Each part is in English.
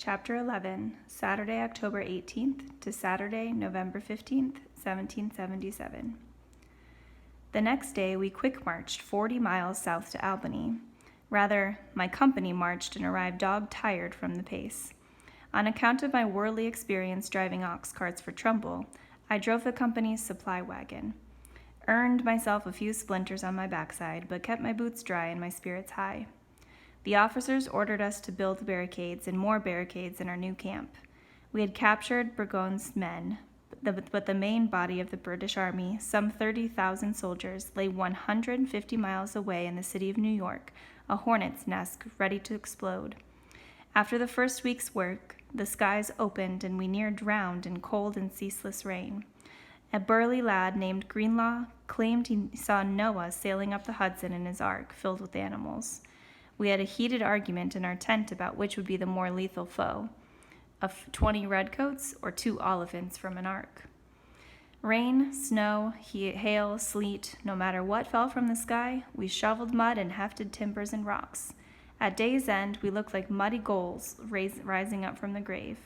Chapter 11, Saturday, October 18th to Saturday, November 15th, 1777. The next day, we quick marched 40 miles south to Albany. Rather, my company marched and arrived dog-tired from the pace. On account of my worldly experience driving ox carts for Trumbull, I drove the company's supply wagon. Earned myself a few splinters on my backside, but kept my boots dry and my spirits high. The officers ordered us to build barricades and more barricades in our new camp. We had captured Burgoyne's men, but the main body of the British Army, some 30,000 soldiers, lay 150 miles away in the city of New York, a hornet's nest ready to explode. After the first week's work, the skies opened and we near drowned in cold and ceaseless rain. A burly lad named Greenlaw claimed he saw Noah sailing up the Hudson in his ark filled with animals. We had a heated argument in our tent about which would be the more lethal foe, 20 redcoats or 2 elephants from an ark. Rain, snow, hail, sleet, no matter what fell from the sky, we shoveled mud and hefted timbers and rocks. At day's end, we looked like muddy gulls rising up from the grave.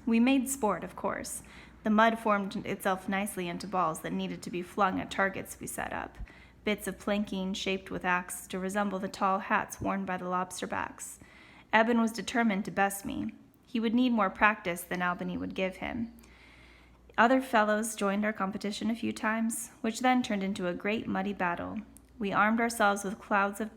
We made sport, of course. The mud formed itself nicely into balls that needed to be flung at targets we set up. Bits of planking shaped with axes to resemble the tall hats worn by the lobsterbacks. Eben was determined to best me. He would need more practice than Albany would give him. Other fellows joined our competition a few times, which then turned into a great muddy battle. We armed ourselves with clods of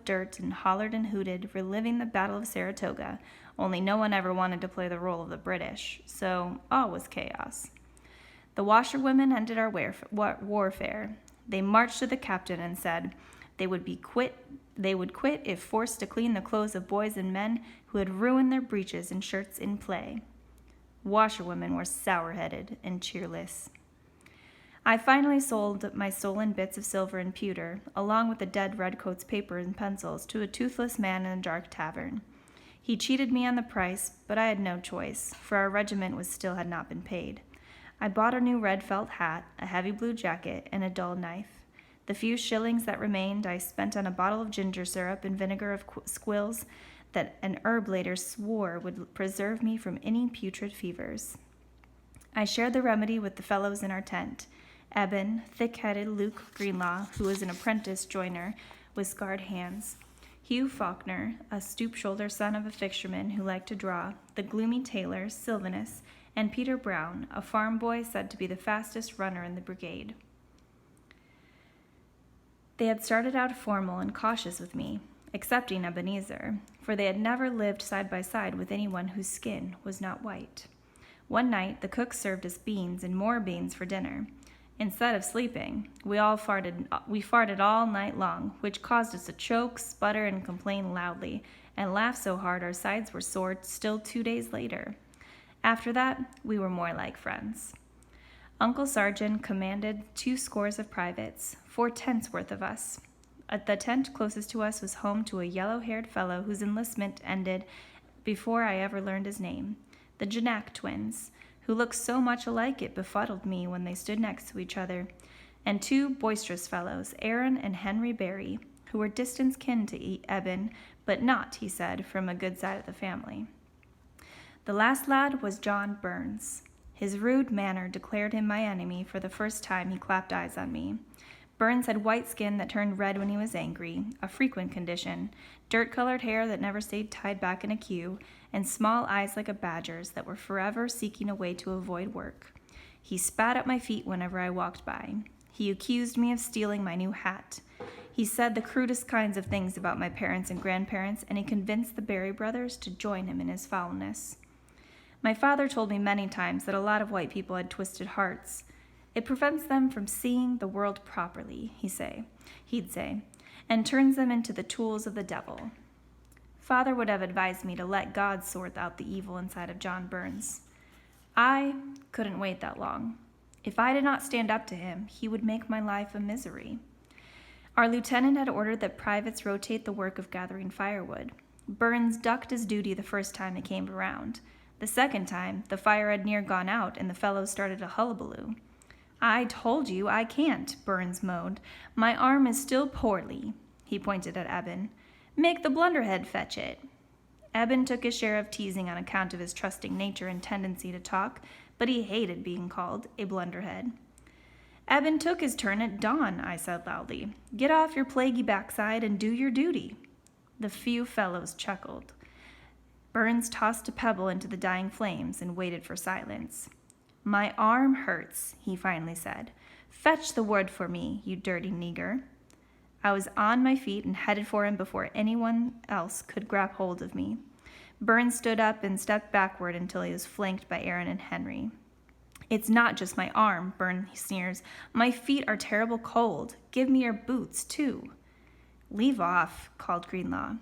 dirt and hollered and hooted, reliving the Battle of Saratoga, only no one ever wanted to play the role of the British, so all was chaos. The washerwomen ended our warfare. They marched to the captain and said they would quit if forced to clean the clothes of boys and men who had ruined their breeches and shirts in play. Washerwomen were sour-headed and cheerless. I finally sold my stolen bits of silver and pewter, along with the dead redcoat's paper and pencils, to a toothless man in a dark tavern. He cheated me on the price, but I had no choice, for our regiment had not been paid. I bought a new red felt hat, a heavy blue jacket, and a dull knife. The few shillings that remained I spent on a bottle of ginger syrup and vinegar of squills that an herb later swore would preserve me from any putrid fevers. I shared the remedy with the fellows in our tent. Eben, thick-headed Luke Greenlaw, who was an apprentice joiner with scarred hands, Hugh Faulkner, a stoop-shouldered son of a fisherman who liked to draw, the gloomy tailor, Sylvanus, and Peter Brown, a farm boy said to be the fastest runner in the brigade. They had started out formal and cautious with me, excepting Ebenezer, for they had never lived side by side with anyone whose skin was not white. One night, the cook served us beans and more beans for dinner. Instead of sleeping, we farted all night long, which caused us to choke, sputter, and complain loudly, and laugh so hard our sides were sore still 2 days later. After that, we were more like friends. Uncle Sergeant commanded 20 of privates, 4 tents worth of us. At the tent closest to us was home to a yellow-haired fellow whose enlistment ended before I ever learned his name, the Janak twins, who looked so much alike it befuddled me when they stood next to each other, and 2 boisterous fellows, Aaron and Henry Barry, who were distant kin to Eben, but not, he said, from a good side of the family. The last lad was John Burns. His rude manner declared him my enemy for the first time he clapped eyes on me. Burns had white skin that turned red when he was angry, a frequent condition, dirt-colored hair that never stayed tied back in a queue, and small eyes like a badger's that were forever seeking a way to avoid work. He spat at my feet whenever I walked by. He accused me of stealing my new hat. He said the crudest kinds of things about my parents and grandparents, and he convinced the Barry brothers to join him in his foulness. My father told me many times that a lot of white people had twisted hearts. It prevents them from seeing the world properly, he'd say, and turns them into the tools of the devil. Father would have advised me to let God sort out the evil inside of John Burns. I couldn't wait that long. If I did not stand up to him, he would make my life a misery. Our lieutenant had ordered that privates rotate the work of gathering firewood. Burns ducked his duty the first time it came around. The second time, the fire had near gone out and the fellows started a hullabaloo. I told you I can't, Burns moaned. My arm is still poorly. He pointed at Eben. Make the blunderhead fetch it. Eben took his share of teasing on account of his trusting nature and tendency to talk, but he hated being called a blunderhead. Eben took his turn at dawn, I said loudly. Get off your plaguey backside and do your duty. The few fellows chuckled. Burns tossed a pebble into the dying flames and waited for silence. My arm hurts, he finally said. Fetch the wood for me, you dirty nigger. I was on my feet and headed for him before anyone else could grab hold of me. Burns stood up and stepped backward until he was flanked by Aaron and Henry. It's not just my arm, Burns sneers. My feet are terrible cold. Give me your boots, too. Leave off, called Greenlaw.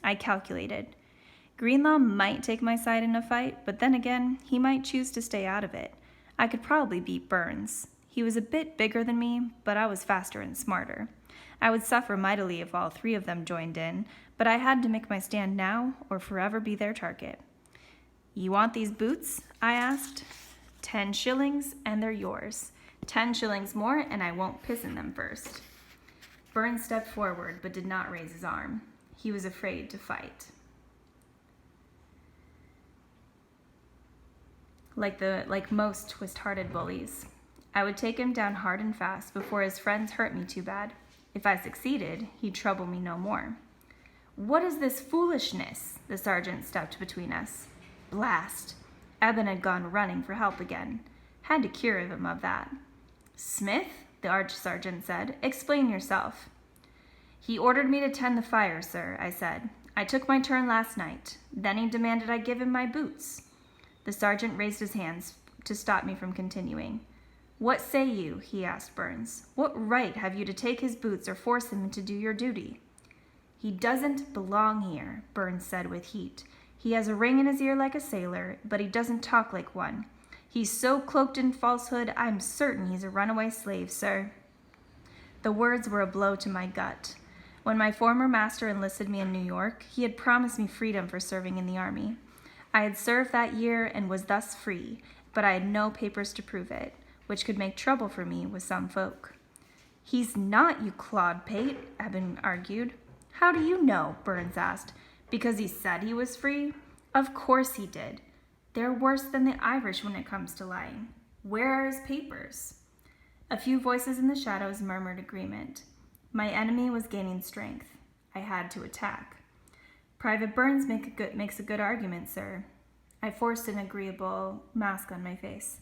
I calculated. Greenlaw might take my side in a fight, but then again, he might choose to stay out of it. I could probably beat Burns. He was a bit bigger than me, but I was faster and smarter. I would suffer mightily if all three of them joined in, but I had to make my stand now or forever be their target. You want these boots? I asked. 10 shillings, and they're yours. 10 shillings more, and I won't piss in them first. Burns stepped forward, but did not raise his arm. He was afraid to fight. Like most twist-hearted bullies, I would take him down hard and fast before his friends hurt me too bad. If I succeeded, he'd trouble me no more. What is this foolishness? The sergeant stepped between us. Blast! Eben had gone running for help again. Had to cure him of that. Smith, the arch-sergeant said, explain yourself. He ordered me to tend the fire, sir, I said. I took my turn last night. Then he demanded I give him my boots. The sergeant raised his hands to stop me from continuing. What say you? He asked Burns. What right have you to take his boots or force him to do your duty? He doesn't belong here, Burns said with heat. He has a ring in his ear like a sailor, but he doesn't talk like one. He's so cloaked in falsehood, I'm certain he's a runaway slave, sir. The words were a blow to my gut. When my former master enlisted me in New York, he had promised me freedom for serving in the army. I had served that year and was thus free, but I had no papers to prove it, which could make trouble for me with some folk. He's not, you clodpate, Eben argued. How do you know? Burns asked. Because he said he was free? Of course he did. They're worse than the Irish when it comes to lying. Where are his papers? A few voices in the shadows murmured agreement. My enemy was gaining strength. I had to attack. Private Burns makes a good argument, sir. I forced an agreeable mask on my face.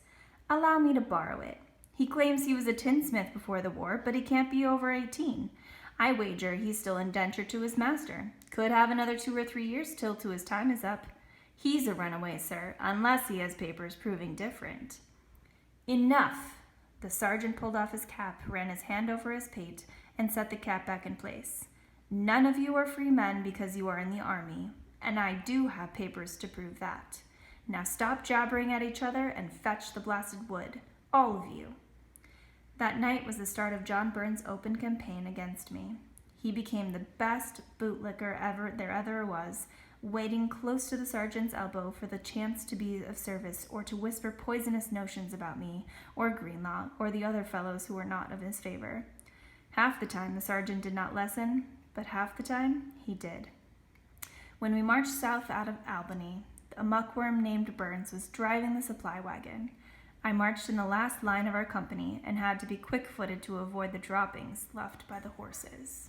Allow me to borrow it. He claims he was a tinsmith before the war, but he can't be over 18. I wager he's still indentured to his master. Could have another 2 or 3 years till his time is up. He's a runaway, sir, unless he has papers proving different. Enough! The sergeant pulled off his cap, ran his hand over his pate, and set the cap back in place. None of you are free men because you are in the army, and I do have papers to prove that. Now stop jabbering at each other and fetch the blasted wood, all of you. That night was the start of John Burns' open campaign against me. He became the best bootlicker there ever was, waiting close to the sergeant's elbow for the chance to be of service or to whisper poisonous notions about me, or Greenlaw, or the other fellows who were not of his favor. Half the time the sergeant did not listen, but half the time he did. When we marched south out of Albany, a muckworm named Burns was driving the supply wagon. I marched in the last line of our company and had to be quick-footed to avoid the droppings left by the horses.